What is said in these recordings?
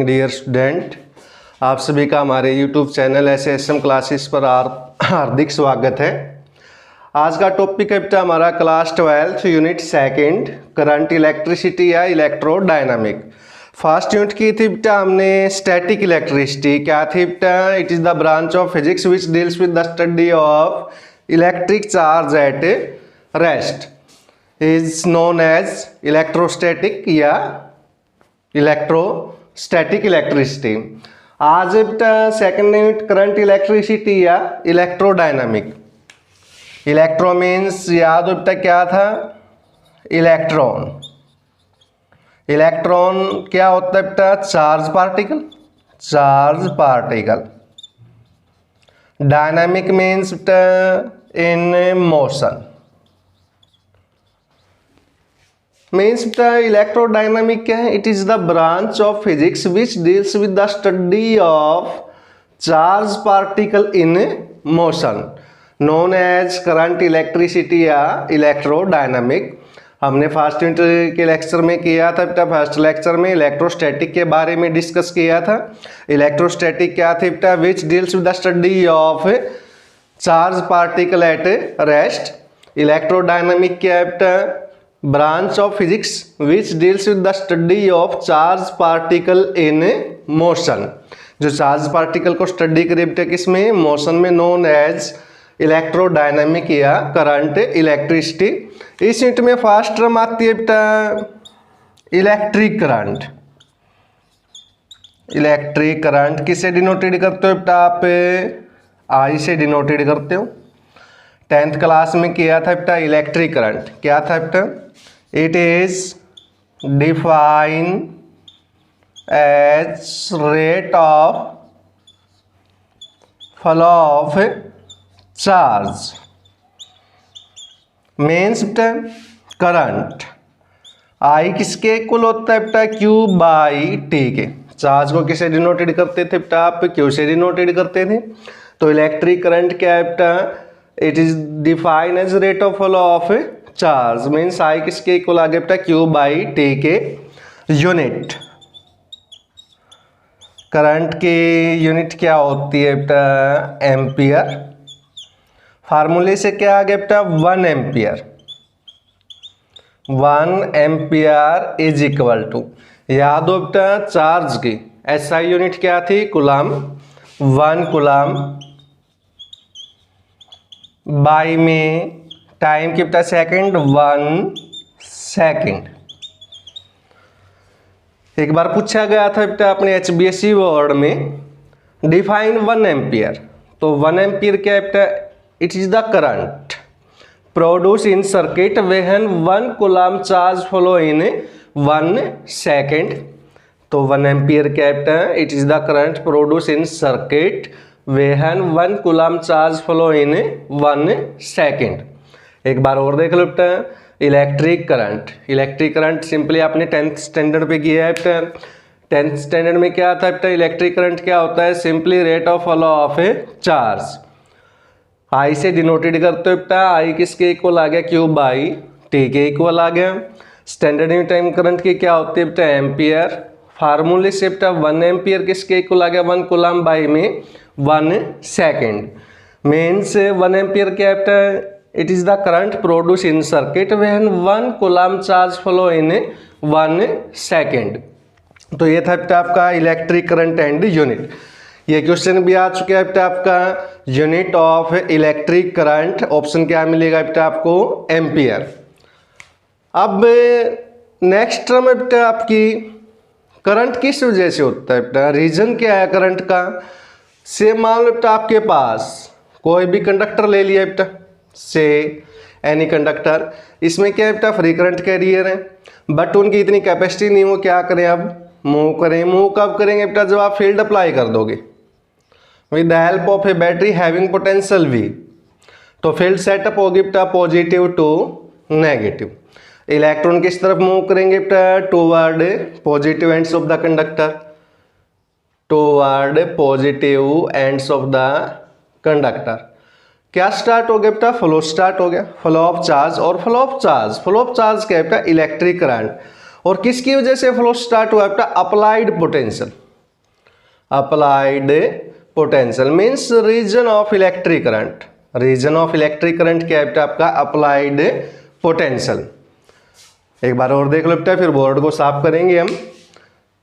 Morning dear student, आप सभी का हमारे यूट्यूब चैनल SSM क्लासेस पर हार्दिक स्वागत है। आज का टॉपिक है बेटा हमारा class 12 unit second current electricity या इलेक्ट्रोडायनामिक। फर्स्ट यूनिट की थी बेटा हमने स्टैटिक इलेक्ट्रिसिटी। क्या थी बेटा? It is the branch of physics which deals with the study of electric charge at rest is known as electrostatic या इलेक्ट्रोस्टैटिक इलेक्ट्रिसिटी। आज बेटा सेकंड यूनिट करंट इलेक्ट्रिसिटी या इलेक्ट्रोडायनामिक। इलेक्ट्रो मीन्स याद हो बेटा क्या था? इलेक्ट्रॉन। इलेक्ट्रॉन क्या होता है बेटा? Charge particle. Charge particle. Dynamic means बेटा इन मोशन। मीन्स बेटा इलेक्ट्रोडायनामिक क्या है? It is the branch of physics which deals with the study of charge particle in motion known as current electricity या electrodynamic. हमने first unit के lecture में किया था बेटा, फर्स्ट लेक्चर में इलेक्ट्रोस्टैटिक के बारे में डिस्कस किया था। इलेक्ट्रोस्टैटिक क्या थी बेटा? विच deals with the study of charge particle at rest. Electrodynamic क्या है बेटा? Branch of physics which deals with the study of charge particle in motion. जो चार्ज पार्टिकल को स्टडी करे बेटा किसमें? मोशन में, नोन एज इलेक्ट्रोडायनामिक या करंट इलेक्ट्रिसिटी। इस यूनिट में फर्स्ट टर्म आती है बेटा इलेक्ट्रिक करंट। इलेक्ट्रिक करंट किससे डिनोटेड करते हो बेटा? आप आई से डिनोटेड करते हो। 10th क्लास में किया था बेटा इलेक्ट्रिक करंट। क्या था बेटा? It is define as rate of flow of charge. Means बेटा करंट आई किसके इक्वल होता है बेटा? Q बाई टी के। चार्ज को किसे डिनोटेड करते थे बेटा? आप Q से डिनोटेड करते थे। तो इलेक्ट्रिक करंट क्या है बेटा? It is define as rate of flow of charge. Means I किसके इक्वल आ गया बेटा? Q बाई टी के। यूनिट करंट की यूनिट क्या होती है बेटा? एम्पियर। फार्मूले से क्या आ गया बेटा? 1 ampere. 1 ampere is equal to, याद हो बेटा चार्ज की SI यूनिट क्या थी? कूलम। 1 कूलम बाई में टाइम कितना सेकंड? 1 सेकंड। एक बार पूछा गया था बेटा अपने HBSC बोर्ड में डिफाइन 1 एम्पियर। तो 1 एम्पियर क्या है बेटा? It is the current produce in circuit when 1 coulomb charge flow in 1 second. तो 1 एम्पियर क्या है बेटा? It is the current produce in circuit when 1 coulomb charge flow in 1 second. एक बार और देख लो बेटा electric current. Electric current simply आपने 10th standard पे किया है बेटा। 10th स्टैंडर्ड में क्या था बेटा? इलेक्ट्रिक करंट क्या होता है? Simply rate of flow of a charge. I से डिनोटेड करते हो बेटा। आई किसके इक्वल आ गया? Q बाई टी के इक्वल आ गया। स्टैंडर्ड टाइम करंट की क्या होती है बेटा? एम्पियर। फार्मूले से बेटा 1 एम्पियर किसके इक्वल आ गया? 1 कूलम बाई में 1 सेकंड। मीन्स 1 एम्पियर क्या है बेटा? It is the current produce in circuit when 1 coulomb charge flow in 1 second. तो ये था बेटा आपका इलेक्ट्रिक करंट एंड यूनिट। ये क्वेश्चन भी आ चुका है बेटा आपका unit of electric current. Option क्या मिलेगा बेटा आपको? एम्पियर। अब नेक्स्ट टर्म है बेटा आपकी करंट किस वजह से होता है बेटा? रीजन क्या है करंट का? से मान लो बेटा आपके पास कोई भी कंडक्टर ले लिया बेटा, से एनी कंडक्टर। इसमें क्या है बेटा? फ्री करंट कैरियर है, बट उनकी इतनी कैपेसिटी नहीं हो। क्या करें अब? मूव करें। मूव कब करेंगे बेटा? जब आप फील्ड अप्लाई कर दोगे with the help of A battery having potential V। तो फील्ड सेटअप होगी बेटा पॉजिटिव टू नेगेटिव। इलेक्ट्रॉन किस तरफ मूव करेंगे बेटा? Toward positive ends of the conductor. Toward positive ends of the conductor. क्या स्टार्ट हो गया बेटा? फ्लो स्टार्ट हो गया। Flow of charge. और फ्लो ऑफ चार्ज क्या है बेटा? Electric current. और किसकी वजह से फ्लो स्टार्ट हुआ बेटा? Applied potential. Applied potential means reason of electric current. Reason of electric current क्या है बेटा आपका अप्लाइड पोटेंशियल। एक बार और देख लो बेटा, फिर बोर्ड को साफ करेंगे हम।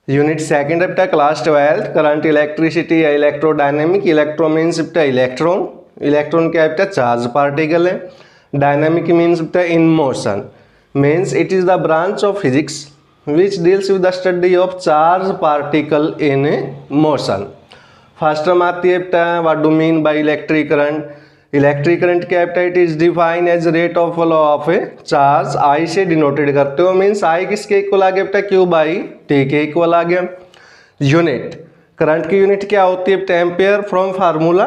यूनिट सेकंड है बेटा क्लास 12 करंट इलेक्ट्रिसिटी या इलेक्ट्रोडायनेमिक। इलेक्ट्रो मीन्स बेटा इलेक्ट्रॉन, इलेक्ट्रॉन क्या है बेटा चार्ज पार्टिकल है। डायनेमिक मीन्स बेटा in motion, means it is the branch of physics which deals with the study of charge particle in motion. First term आती है बेटा what do mean by electric current. Electric current क्या है, it is define as rate of flow of a charge. I से denoted करते हो, means I किसके equal आ गया बेटा क्यू बाई टी के इक्वल आ गया। यूनिट करंट की यूनिट क्या होती है बेटा एम्पियर फ्रॉम फार्मूला।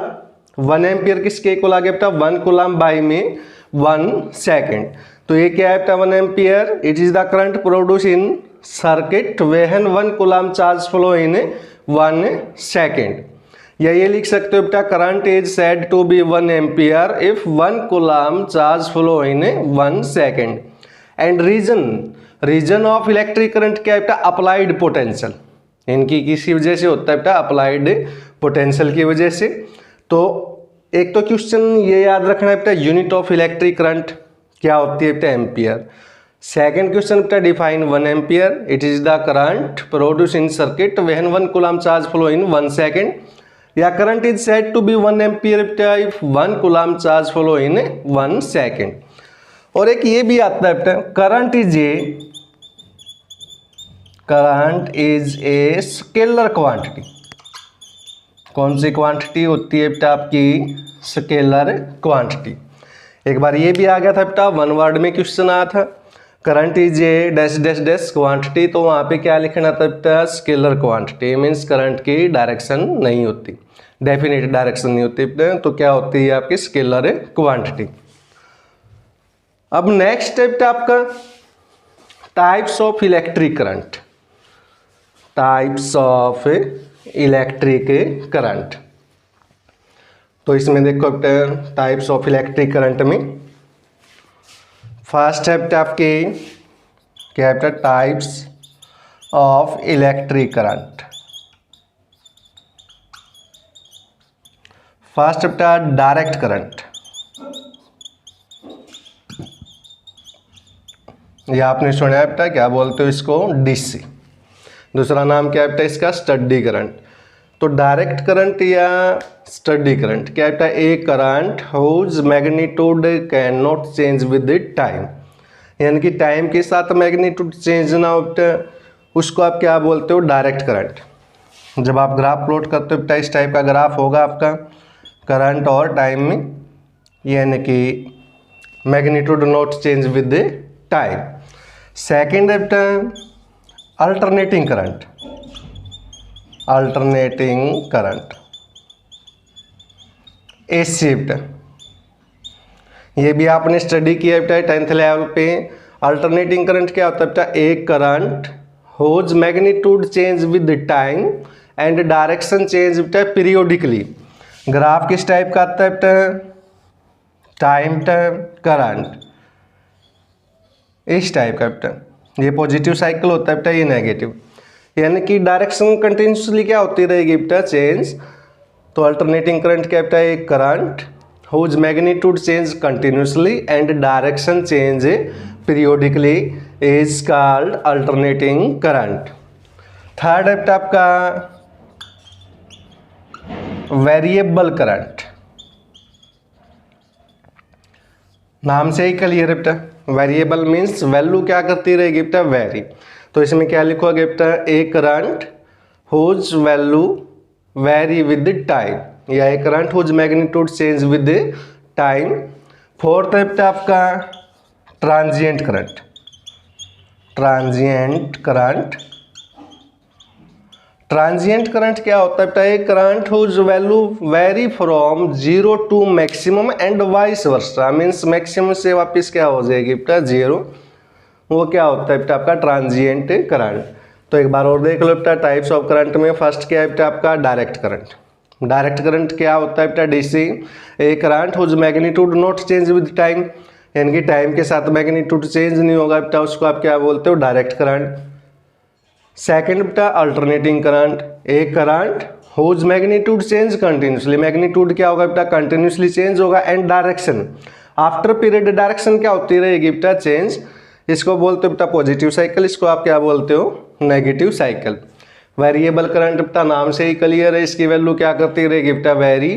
1 एम्पियर किसके इक्वल आ गया बेटा 1 कूलम बाई में 1 सेकेंड। तो ये क्या है बेटा 1 ampere, it is the current produce in circuit when 1 coulomb charge flow in 1 second. या ये लिख सकते हो बेटा current is said to be 1 ampere if 1 coulomb charge flow in 1 second. And reason of electric current क्या है बेटा applied potential. इनकी किसी वजह से होता है बेटा अप्लाइड पोटेंशियल की वजह से। तो एक तो क्वेश्चन ये याद रखना है बेटा यूनिट ऑफ इलेक्ट्रिक करंट क्या होती है बेटा एम्पियर। सेकेंड क्वेश्चन बेटा define 1 ampere, it is the current produce in circuit when 1 coulomb charge flow in 1 second. या current is said to be 1 ampere बेटा if 1 coulomb charge flow in 1 second. और एक ये भी आता है बेटा current is a scalar quantity. कौन सी क्वांटिटी होती है बेटा आपकी स्केलर क्वांटिटी। एक बार ये भी आ गया था बेटा 1 वर्ड में क्वेश्चन आया था current is A dash dash dash quantity, तो वहाँ पे क्या लिखना था बेटा स्केलर क्वांटिटी मीन्स करंट की डायरेक्शन नहीं होती, डेफिनेट डायरेक्शन नहीं होती बेटा, तो क्या होती है आपकी स्केलर क्वांटिटी। अब नेक्स्ट है बेटा आपका types of electric current. Types of electric current, तो इसमें देखो बेटा टाइप्स ऑफ इलेक्ट्रिक करंट में फर्स्ट है बेटा आपके क्या है बेटा types of electric current. First बेटा डायरेक्ट करंट, ये आपने सुना है बेटा क्या बोलते हो इसको डीसी। दूसरा नाम क्या है बेटा इसका स्टडी करंट। तो डायरेक्ट करंट या स्टडी करंट क्या है, a current whose magnitude can not change with time, यानी कि टाइम के साथ मैग्नीट्यूड चेंज ना हो, उसको आप क्या बोलते हो डायरेक्ट करंट। जब आप ग्राफ प्लॉट करते हो बेटा इस टाइप का ग्राफ होगा आपका करंट और टाइम में, यानी कि magnitude not change with time. Second है बेटा अल्टरनेटिंग करंट। अल्टरनेटिंग करंट ए शिफ्ट, ये भी आपने स्टडी किया बेटा 10th लेवल पे। अल्टरनेटिंग करंट क्या होता है बेटा a current whose magnitude change with time and direction change बेटा पीरियोडिकली। ग्राफ किस टाइप का आता है बेटा टाइम करंट, इस टाइप का बेटा, ये पॉजिटिव साइकिल होता है बेटा, ये नेगेटिव, यानी कि डायरेक्शन कंटिन्यूसली क्या होती रहेगी बेटा चेंज। तो अल्टरनेटिंग करंट क्या बेटा एक current whose magnitude change continuously and direction change periodically is called alternating current. Third है बेटा आपका वेरिएबल करंट, नाम से ही क्लियर है बेटा, वेरिएबल मीन्स वैल्यू क्या करती रहेगी बेटा वेरी। तो इसमें क्या लिखोगे बेटा a current whose value vary with time, या a current whose magnitude change with time. Fourth है बेटा आपका transient current. Transient current, transient current क्या होता है बेटा एक current whose value vary from 0 to maximum and vice versa, means maximum से वापस क्या हो जाएगी बेटा 0, वो क्या होता है बेटा आपका ट्रांजिएंट करंट। तो एक बार और देख लो बेटा टाइप्स ऑफ करंट में फर्स्ट क्या है बेटा आपका डायरेक्ट करंट। डायरेक्ट करंट क्या होता है बेटा DC a current whose magnitude not change with time, यानी कि टाइम के साथ मैग्नीट्यूड चेंज नहीं होगा बेटा, उसको आप क्या बोलते हो डायरेक्ट करंट। सेकेंड बेटा alternating current, a current whose magnitude change continuously, magnitude क्या होगा बेटा कंटिन्यूसली चेंज होगा, and direction after period direction क्या होती रहेगी बेटा चेंज, इसको बोलते हो बेटा पॉजिटिव साइकिल, इसको आप क्या बोलते हो नेगेटिव साइकिल। वेरिएबल करंट बेटा नाम से ही क्लियर है, इसकी वैल्यू क्या करती रहेगी बेटा vary,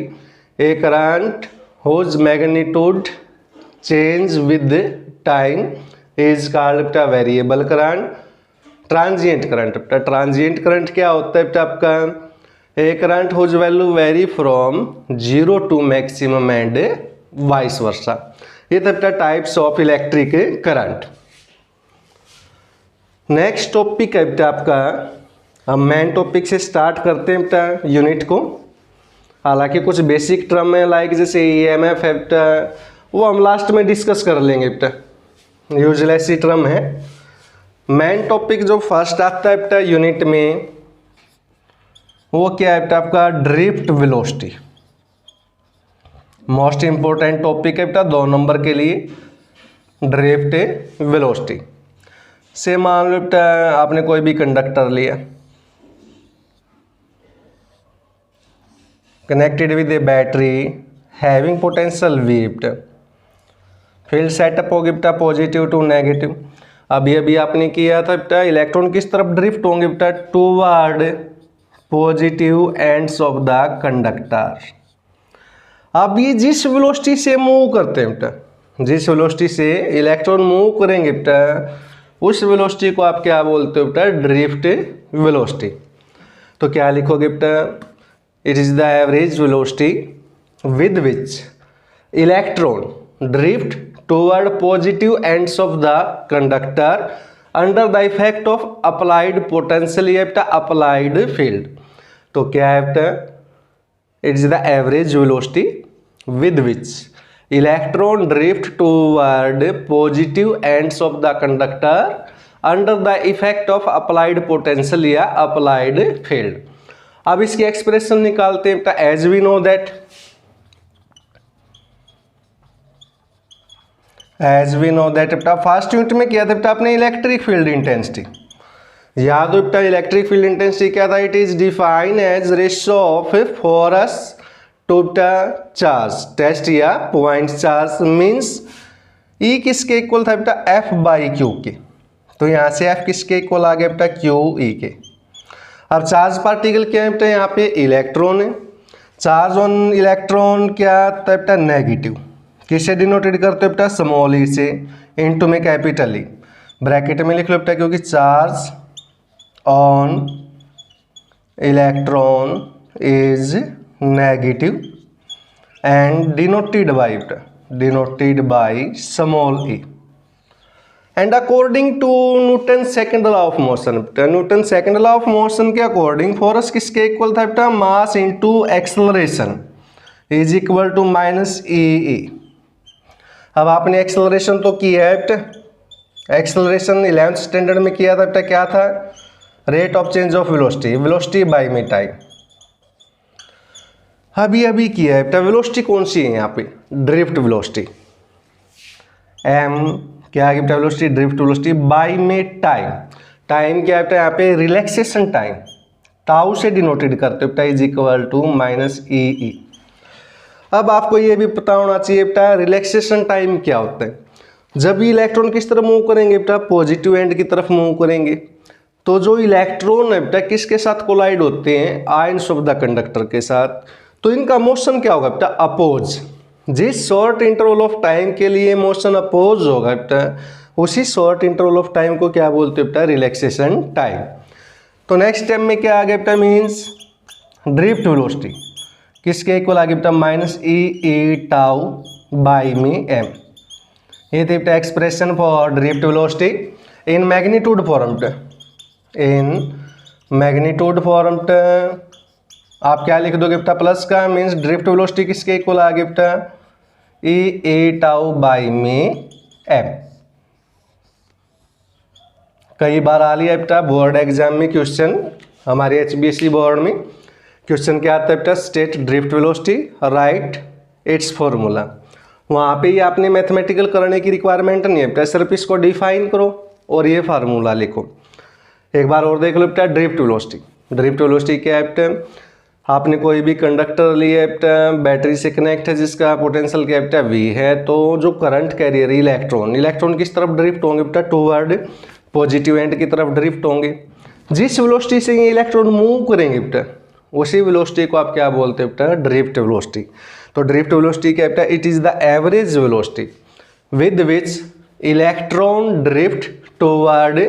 a current whose magnitude change with time is called बेटा वेरिएबल करंट। ट्रांजिएंट करंट बेटा, ट्रांजिएंट करंट क्या होता है बेटा आपका, a current whose value vary from 0 to maximum and vice versa. ये था बेटा types of electric current. Next topic है बेटा आपका, हम मेन टॉपिक से स्टार्ट करते हैं बेटा यूनिट को। हालांकि कुछ बेसिक टर्म है लाइक जैसे ईएमएफ है बेटा, वो हम लास्ट में डिस्कस कर लेंगे बेटा, यूजलेस ही टर्म है। मेन टॉपिक जो फर्स्ट आता है बेटा यूनिट में वो क्या है बेटा आपका drift velocity. Most important topic है बेटा 2 नंबर के लिए, ड्रिफ्ट वेलोसिटी। से मान लो बेटा आपने कोई भी कंडक्टर लिया, connected with A battery having potential V बेटा, फील्ड सेटअप होगी बेटा पॉजिटिव टू नेगेटिव। अभी आपने किया था बेटा इलेक्ट्रॉन किस तरफ ड्रिफ्ट होंगे बेटा toward positive ends of the conductor. अब ये जिस वेलोसिटी से मूव करते हैं बेटा, जिस वेलोसिटी से इलेक्ट्रॉन मूव करेंगे बेटा उस वेलोसिटी को आप क्या बोलते हो बेटा ड्रिफ्ट वेलोसिटी। तो क्या लिखोगे बेटा, it is the average velocity with which electron drift toward positive ends of the conductor under the effect of applied potential या बेटा अप्लाइड फील्ड। तो क्या है बेटा, it is the average velocity with which electron drift toward positive ends of the conductor under the effect of applied potential या applied field. अब इसकी expression निकालते हैं बेटा, as we know that, as we know that बेटा first unit में किया था बेटा आपने इलेक्ट्रिक फील्ड इंटेंसिटी, याद हो बेटा इलेक्ट्रिक फील्ड इंटेंसिटी क्या था, it is defined as ratio of force to बेटा चार्ज टेस्ट या पॉइंट चार्ज, मीन्स ई किसके इक्वल था बेटा एफ बाई क्यू के। तो यहाँ से एफ किसके इक्वल आ गया बेटा क्यू ई के। अब चार्ज पार्टिकल क्या है बेटा, यहाँ पे इलेक्ट्रॉन है, चार्ज ऑन इलेक्ट्रॉन क्या था बेटा नेगेटिव, किससे डिनोटेड करते हो बेटा स्मॉल ई से, इनटू में कैपिटल ई, ब्रैकेट में लिख लो बेटा क्योंकि charge on electron is negative and denoted by small e. And according to Newton second law of motion, Newton second law of motion के अकॉर्डिंग फोर्स किसके इक्वल था बेटा mass into acceleration is equal to minus e. अब आपने acceleration तो किया है बेटा, एक्सेलरेशन 11th स्टैंडर्ड में किया था बेटा, क्या था rate of change of velocity, velocity bye में टाइम। अभी किया है बेटा, वेलोसिटी कौन सी है यहाँ पे ड्रिफ्ट वेलोसिटी, एम क्या है बेटा वेलोसिटी ड्रिफ्ट वेलोसिटी बाय में टाइम। टाइम क्या है बेटा यहाँ पे रिलैक्सेशन टाइम, टाउ से डिनोटेड करते हो बेटा is equal to minus e. अब आपको ये भी पता होना चाहिए बेटा रिलैक्सेशन टाइम क्या होता है, जब भी इलेक्ट्रॉन किस तरफ मूव करेंगे बेटा पॉजिटिव एंड की तरफ मूव करेंगे, तो जो इलेक्ट्रॉन है बेटा किसके साथ कोलाइड होते हैं आयंस ऑफ द कंडक्टर के साथ, तो इनका मोशन क्या होगा बेटा अपोज। जिस शॉर्ट इंटरवल ऑफ टाइम के लिए मोशन अपोज होगा बेटा उसी शॉर्ट इंटरवल ऑफ टाइम को क्या बोलते हैं बेटा रिलैक्सेशन टाइम। तो नेक्स्ट स्टेप में क्या आ गया बेटा मीन्स ड्रिफ्ट वेलोसिटी किसके इक्वल आ गया बेटा माइनस ई टाउ बाई में एम। ये थी बेटा expression for drift velocity in magnitude form बेटा, इन मैग्नीट्यूड फॉर्म बेटा आप क्या लिख दोगे बेटा प्लस का, मीन्स ड्रिफ्ट वेलोसिटी किसके इक्वल आ गया बेटा ई टाउ बाई में एम। कई बार आ लिया बेटा बोर्ड एग्जाम में क्वेश्चन, हमारे HBSE बोर्ड में क्वेश्चन क्या आता है बेटा state drift velocity right its formula. वहाँ पे ही आपने मैथमेटिकल करने की रिक्वायरमेंट नहीं है बेटा, सिर्फ इसको डिफाइन करो और ये फार्मूला लिखो। एक बार और देख लो बेटा ड्रिफ्ट वेलोसिटी, ड्रिफ्ट वेलोसिटी क्या है बेटा आपने कोई भी कंडक्टर लिया बेटा, बैटरी से कनेक्ट है जिसका पोटेंशियल क्या बेटा V है, तो जो करंट कैरियर इलेक्ट्रॉन किस तरफ ड्रिफ्ट होंगे बेटा, टूवर्ड पॉजिटिव एंड की तरफ ड्रिफ्ट होंगे। जिस वेलोसिटी से ये इलेक्ट्रॉन मूव करेंगे बेटा, उसी वेलोसिटी को आप क्या बोलते हैं बेटा, ड्रिफ्ट वेलोसिटी। तो ड्रिफ्ट वेलोसिटी क्या बेटा, it is the average velocity with which electron drift toward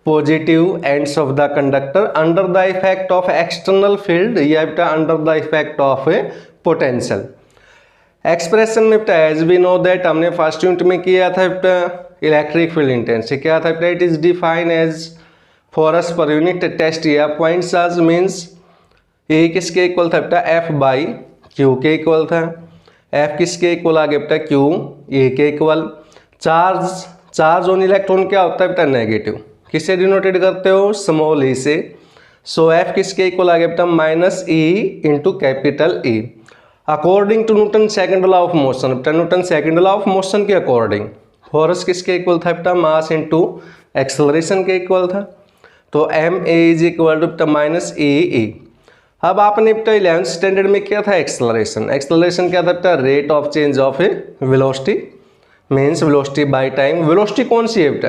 positive ends of the conductor under the effect of external field या बेटा under the effect of potential. Expression में बेटा as we know that हमने first unit में किया था बेटा electric field intensity क्या था बेटा, it is defined as force per unit test या पॉइंट चार्ज मीन्स ये किसके इक्वल था बेटा, F बाई क्यू के इक्वल था। F किसके इक्वल आ गया बेटा, Q ए के इक्वल। चार्ज ऑन इलेक्ट्रॉन क्या होता है बेटा, नेगेटिव। किससे डिनोटेड करते हो, स्मॉल ई से। सो F किसके इक्वल आ गया बेटा, minus E into capital E। According to Newton second law of motion, बेटा Newton second law of motion के अकॉर्डिंग फोर्स किसके इक्वल था बेटा, मास इंटू एक्सेलरेशन के इक्वल था। तो ma इज इक्वल टू बेटा माइनस E। अब आपने बेटा 11th स्टैंडर्ड में क्या था, एक्सेलरेशन क्या था बेटा, rate of change of velocity means velocity by time. Velocity कौन सी है बेटा,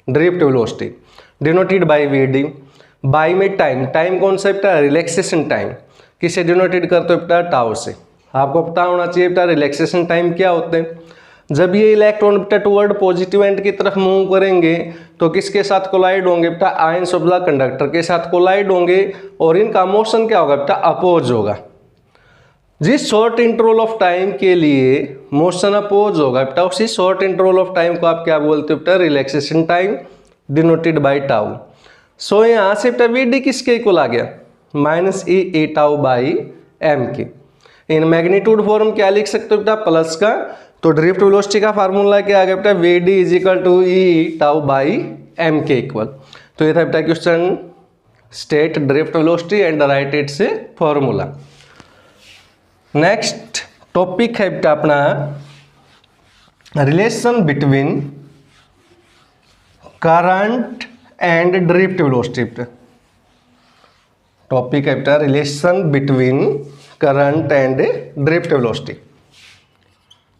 drift velocity denoted by vd। By में टाइम कौन सा बेटा, रिलैक्सेशन टाइम। किसे डिनोटेड करते हो बेटा, टाउ से। आपको पता होना चाहिए बेटा रिलैक्सेशन टाइम क्या होते हैं। जब ये इलेक्ट्रॉन बेटा टुवर्ड पॉजिटिव एंड की तरफ मूव करेंगे तो किसके साथ कोलाइड होंगे बेटा, आयंस ऑफ द कंडक्टर के साथ कोलाइड होंगे और इनका मोशन क्या होगा बेटा, अपोज होगा। जिस शॉर्ट इंटरवल ऑफ टाइम के लिए मोशन अपोज होगा बेटा, उसी शॉर्ट इंटरवल ऑफ टाइम को आप क्या बोलते हो बेटा, relaxation time denoted by tau. So यहाँ से बेटा vd किसके इक्वल आ गया, minus E tau by m के। इन मैग्नीट्यूड फॉर्म क्या लिख सकते हो बेटा, प्लस का। तो ड्रिफ्ट वेलोसिटी का फार्मूला क्या आ गया बेटा, vd is equal to E tau by m के इक्वल। तो ये था बेटा question, state drift velocity and write its formula. Next topic है बेटा अपना relation between current and drift velocity. Topic है बेटा relation between current and drift velocity.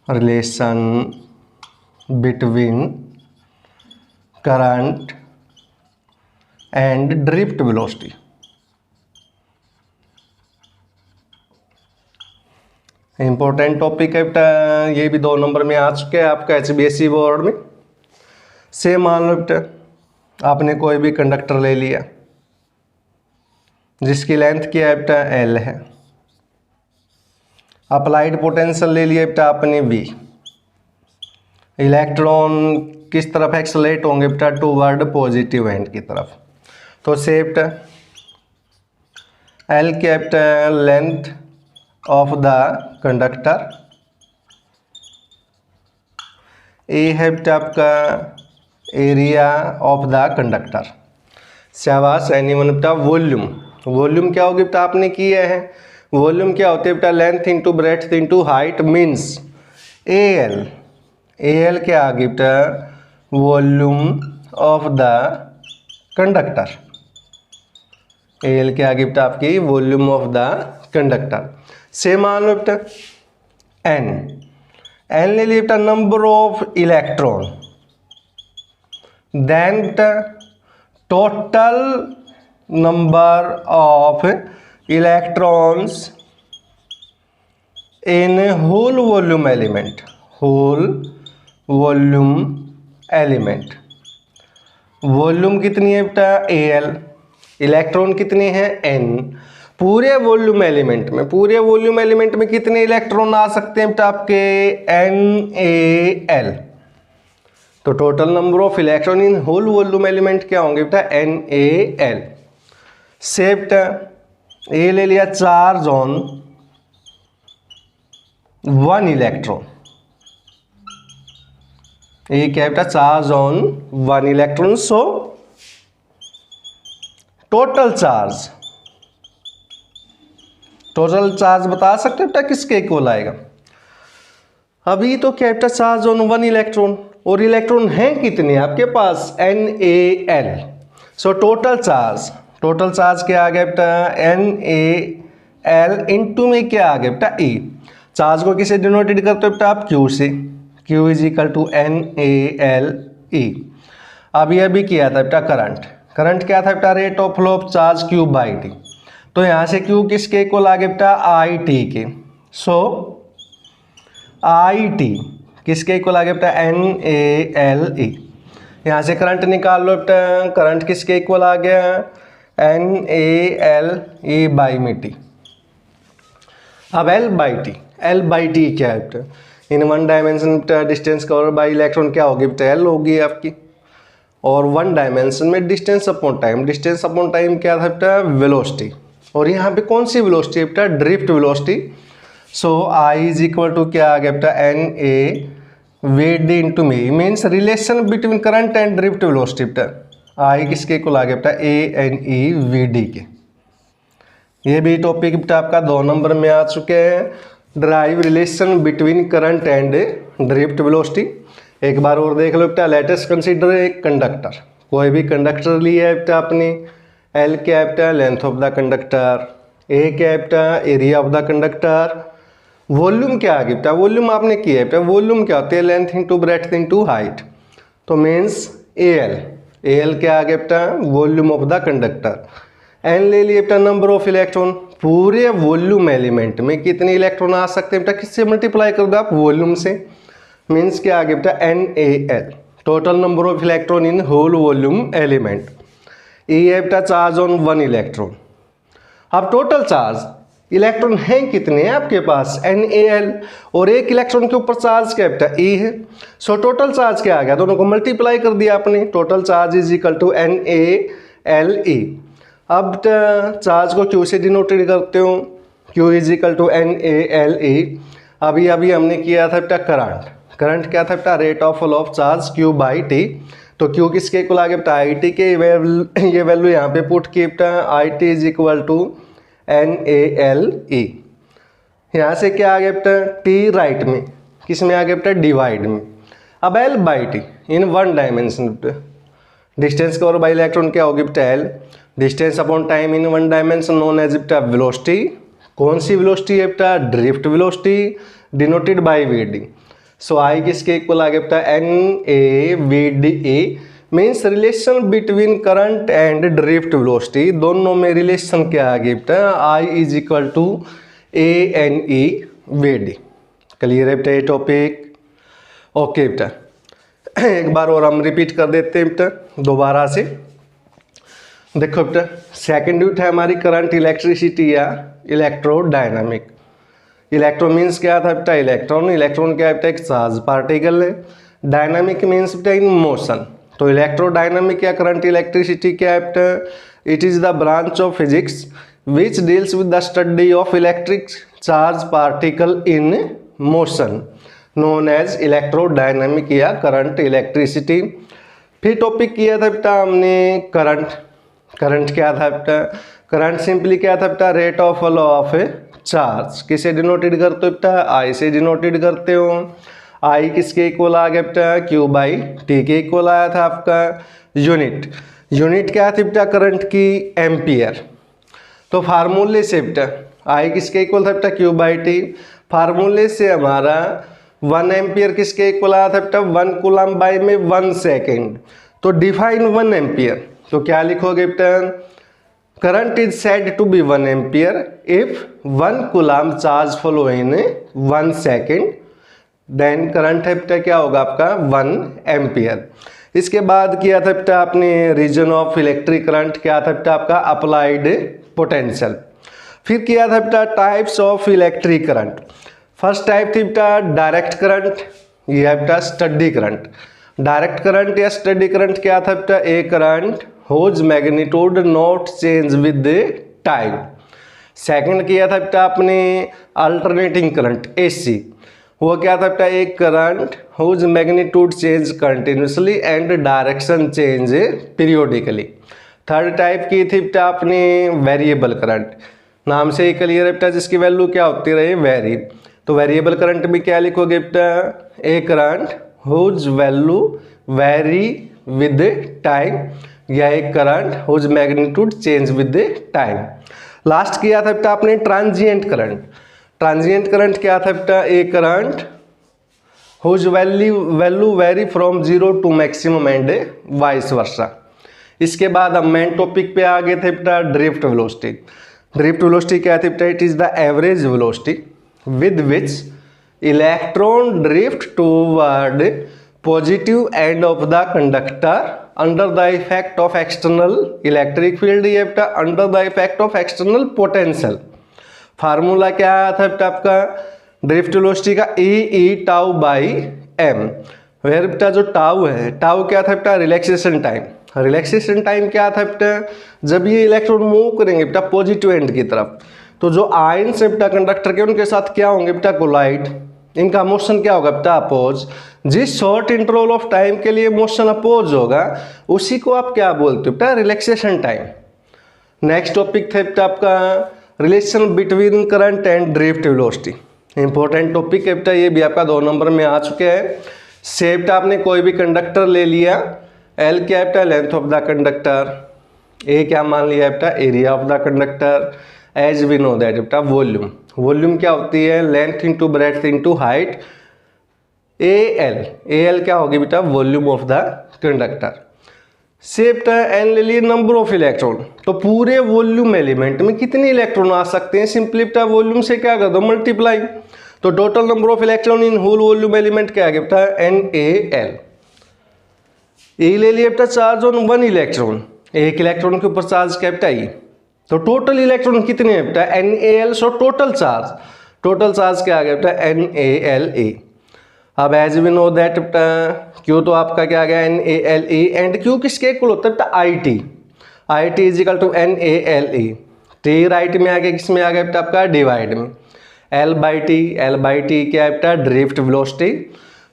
Relation between current and drift velocity. Important topic है बेटा, ये भी 2 number में आ चुके हैं आपका HBSE बोर्ड में। से मान लो बेटा आपने कोई भी कंडक्टर ले लिया जिसकी लेंथ क्या है बेटा, L है। अप्लाइड पोटेंशियल ले लिया बेटा आपने V। इलेक्ट्रॉन किस तरफ एक्सेलरेट होंगे बेटा, टूवर्ड पॉजिटिव एंड की तरफ। तो से बेटा L क्या बेटा, length of the conductor. A है बेटा आपका एरिया ऑफ द कंडक्टर। शाबाश। एनीवन बेटा वॉल्यूम क्या होगी बेटा, आपने किया है। वॉल्यूम क्या होते हैं बेटा, length into breadth into height means AL क्या आ गई बेटा, volume of the conductor. AL क्या आ गई बेटा आपकी, वॉल्यूम ऑफ द कंडक्टर। से मान लो बेटा N ले लिया बेटा नंबर ऑफ इलेक्ट्रॉन, देन बेटा total number of electrons in whole volume element. Volume कितनी है बेटा, AL। इलेक्ट्रॉन कितने हैं, N। पूरे वॉल्यूम एलिमेंट में कितने इलेक्ट्रॉन आ सकते हैं बेटा आपके, NaL। तो total number of electron in whole volume element क्या होंगे बेटा, NaL। से बेटा A ले लिया चार्ज ऑन 1 इलेक्ट्रॉन। A क्या बेटा, charge on 1 electron. So total charge बता सकते हो बेटा किसके इक्वल आएगा। अभी तो क्या बेटा चार्ज ऑन 1 इलेक्ट्रॉन, और इलेक्ट्रॉन हैं कितने आपके पास, NaL। सो टोटल चार्ज क्या आ गया बेटा, एल इंटू में क्या आ गया बेटा ई। चार्ज को किसे डिनोटेड करते हो बेटा आप क्यू से, Q is equal to N A L E. अब यह भी किया था बेटा करंट, करंट क्या था बेटा rate of flow of charge Q by T. तो यहाँ से क्यू किसके इक्वल आ गया बेटा आई टी के। सो आई टी किसके इक्वल आ गया बेटा एन ए एल ई। यहाँ से करंट निकाल लो बेटा, करंट किसके इक्वल आ गया N A L E by में टी। अब L by T, L by T क्या है बेटा, in one dimension distance cover by electron क्या होगी बेटा एल होगी आपकी, और वन डायमेंशन में distance upon time, distance upon time क्या था बेटा वेलोसिटी, और यहाँ पे कौन सी वेलोसिटी है बेटा drift velocity. So I is equal to क्या आ गया बेटा N A V D into me, means relation between current and drift velocity बेटा। आई किसके इक्वल आ गया बेटा A N E V D के। ये भी टॉपिक बेटा आपका 2 नंबर में आ चुके हैं, drive relation between current and drift velocity. एक बार और देख लो बेटा, लेटेस्ट कंसीडर एक कंडक्टर, कोई भी कंडक्टर लिया है बेटा अपनी, एल क्या है बेटा length of the conductor, A क्या है बेटा area of the conductor, volume क्या आ गया बेटा वॉल्यूम आपने किया है बेटा, वॉल्यूम क्या होती है length into breadth into height, तो मीन्स ए एल क्या आ गया बेटा volume of the conductor. N ले लिए बेटा नंबर ऑफ इलेक्ट्रॉन, पूरे वॉल्यूम एलिमेंट में कितने इलेक्ट्रॉन आ सकते हैं बेटा, किससे मल्टीप्लाई कर दो आप वॉल्यूम से, मीन्स क्या आ गया बेटा N A L total number of electron in whole volume element. E है बेटा चार्ज ऑन 1 इलेक्ट्रॉन। अब टोटल चार्ज इलेक्ट्रॉन हैं कितने हैं आपके पास एन ए एल, और एक इलेक्ट्रॉन के ऊपर चार्ज क्या बेटा ई है। सो टोटल चार्ज क्या आ गया, दोनों को मल्टीप्लाई कर दिया आपने, total charge is equal to N A L E. अब चार्ज को क्यू से डिनोटेड करते हो, Q is equal to N A L E. अभी हमने किया था बेटा करंट, करंट क्या था बेटा rate of flow of charge Q by T. तो क्यू किसके इक्वल आ गया बेटा आई टी के, ये वैल्यू यहाँ पे पुट की बेटा I T is equal to N A L E. यहाँ से क्या आ गया बेटा टी राइट में, किस में आ गया बेटा डिवाइड में। अब L by T in one dimension बेटा, डिस्टेंस कवर बाई इलेक्ट्रॉन क्या होगी बेटा L, distance upon time in one dimension known as बेटा वेलोसिटी। कौन सी वेलोसिटी है बेटा drift velocity denoted by V D. So I किसके इक्वल आ गया बेटा N A V D A, means relation between current and drift velocity, दोनों में रिलेशन क्या आ गया बेटा I is equal to A N E V D. Clear है बेटा ये टॉपिक, ओके बेटा। एक बार और हम रिपीट कर देते हैं बेटा दोबारा से। देखो बेटा सेकंड यूनिट है हमारी करंट इलेक्ट्रिसिटी या इलेक्ट्रोडायनामिक। इलेक्ट्रो मीन्स क्या था बेटा इलेक्ट्रॉन, इलेक्ट्रॉन क्या है बेटा एक चार्ज पार्टिकल है, डायनामिक मीन्स बेटा इन मोशन। तो इलेक्ट्रोडायनामिक या करंट इलेक्ट्रिसिटी क्या है बेटा, it is the branch of physics which deals with the study of electric charge particle in motion known as electrodynamic या करंट इलेक्ट्रिसिटी। फिर topic किया था बेटा हमने करंट, करंट क्या था बेटा करंट सिंपली क्या था बेटा rate of flow of charge, किसे डिनोटेड करते हो बेटा आई से डिनोटेड करते हो। आई किसके इक्वल आ गया बेटा क्यू बाई टी के इक्वल आया था आपका। यूनिट, यूनिट क्या थी बेटा करंट की एम्पियर। तो फार्मूले से बेटा आई किसके इक्वल था बेटा क्यू बाई टी, फार्मूले से हमारा 1 एम्पियर किसके इक्वल आया था बेटा 1 कूलम बाई में 1 सेकेंड। तो डिफाइन 1 एम्पियर, तो क्या लिखोगे बेटा current is said to be 1 ampere if 1 coulomb charge flow in 1 second, then current है बेटा क्या होगा आपका 1 एम्पियर। इसके बाद किया था बेटा आपने रीजन ऑफ इलेक्ट्रिक करंट, क्या था बेटा आपका अप्लाइड पोटेंशियल। फिर किया था बेटा types of electric current. First type थी बेटा डायरेक्ट करंट, यह है बेटा स्टडी करंट। डायरेक्ट करंट या स्टडी करंट क्या था बेटा a current whose magnitude not change with time. Second किया था बेटा आपने अल्टरनेटिंग करंट एसी, वो क्या था बेटा एक current whose magnitude change continuously and direction change periodically. Third type की थी बेटा आपने वेरिएबल करंट, नाम से ही क्लियर है बेटा जिसकी वैल्यू क्या होती रहे वेरी। तो वेरिएबल करंट में क्या लिखोगे बेटा a current whose value vary with time, या एक current whose magnitude change with time. Last किया था बेटा आपने ट्रांजिएंट करंट। ट्रांजिएंट करंट क्या था बेटा, a current whose value vary from 0 to maximum and vice versa. इसके बाद हम मेन टॉपिक पे आ गए थे बेटा ड्रिफ्ट वेलोसिटी। ड्रिफ्ट वेलोसिटी क्या थी बेटा, it is the average velocity with which electron drift toward positive end of the conductor under the effect of external electric field, ये बेटा under the effect of external potential. Formula क्या आया था बेटा आपका ड्रिफ्ट वेलोसिटी का, ई tau by M, where बेटा जो टाउ है, टाउ क्या था बेटा रिलैक्सेशन टाइम। रिलैक्सेशन टाइम क्या था बेटा, जब ये इलेक्ट्रॉन मूव करेंगे बेटा पॉजिटिव एंड की तरफ, तो जो आयन्स है बेटा कंडक्टर के उनके साथ क्या होंगे बेटा कोलाइड, इनका मोशन क्या होगा बेटा अपोज। जिस शॉर्ट इंटरवल ऑफ टाइम के लिए मोशन अपोज होगा उसी को आप क्या बोलते हो बेटा रिलैक्सेशन टाइम। नेक्स्ट टॉपिक था बेटा आपका relation between current and drift velocity. Important topic है बेटा, ये भी आपका 2 नंबर में आ चुके हैं। से बेटा आपने कोई भी कंडक्टर ले लिया, एल क्या है बेटा length of the conductor, A क्या मान लिया बेटा area of the conductor, as we know that बेटा वॉल्यूम। वॉल्यूम क्या होती है length into breadth into height, A L क्या होगी बेटा वॉल्यूम ऑफ द कंडक्टर। से बेटा एन ले लिए नंबर ऑफ इलेक्ट्रॉन, तो पूरे वॉल्यूम एलिमेंट में कितने इलेक्ट्रॉन आ सकते हैं, सिंपली बेटा वॉल्यूम से क्या कर दो मल्टीप्लाई, तो total number of electron in whole volume element क्या है बेटा NaL। ए ले लिए बेटा चार्ज ऑन 1 इलेक्ट्रॉन, एक इलेक्ट्रॉन के ऊपर चार्ज क्या बेटा ई, तो टोटल इलेक्ट्रॉन कितने हैं बेटा NaL, सो टोटल चार्ज क्या आ गया बेटा NaLa। अब एज वी नो दैट बेटा क्यू तो आपका क्या आ गया NaLe, एंड क्यू किसके इक्वल होता है बेटा IT is equal to NaLe। T right में आ गया, किस में आ गया बेटा आपका डिवाइड में, L/T क्या है बेटा ड्रिफ्ट वेलोसिटी,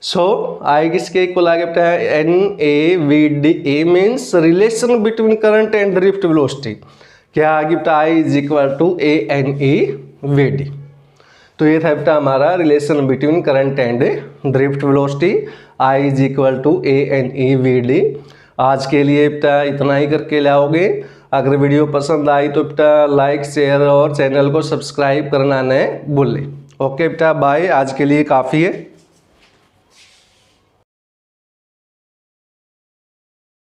सो आई किसके इक्वल आ गया बेटा NaVd means relation between current and drift velocity, क्या आ गया बेटा I is equal to ANeVd। तो ये था बेटा हमारा relation between current and drift velocity, I is equal to ANeVd। आज के लिए बेटा इतना ही करके लाओगे। अगर वीडियो पसंद आई तो बेटा लाइक शेयर और चैनल को सब्सक्राइब करना न भूलें। ओके बेटा बाय, आज के लिए काफ़ी है।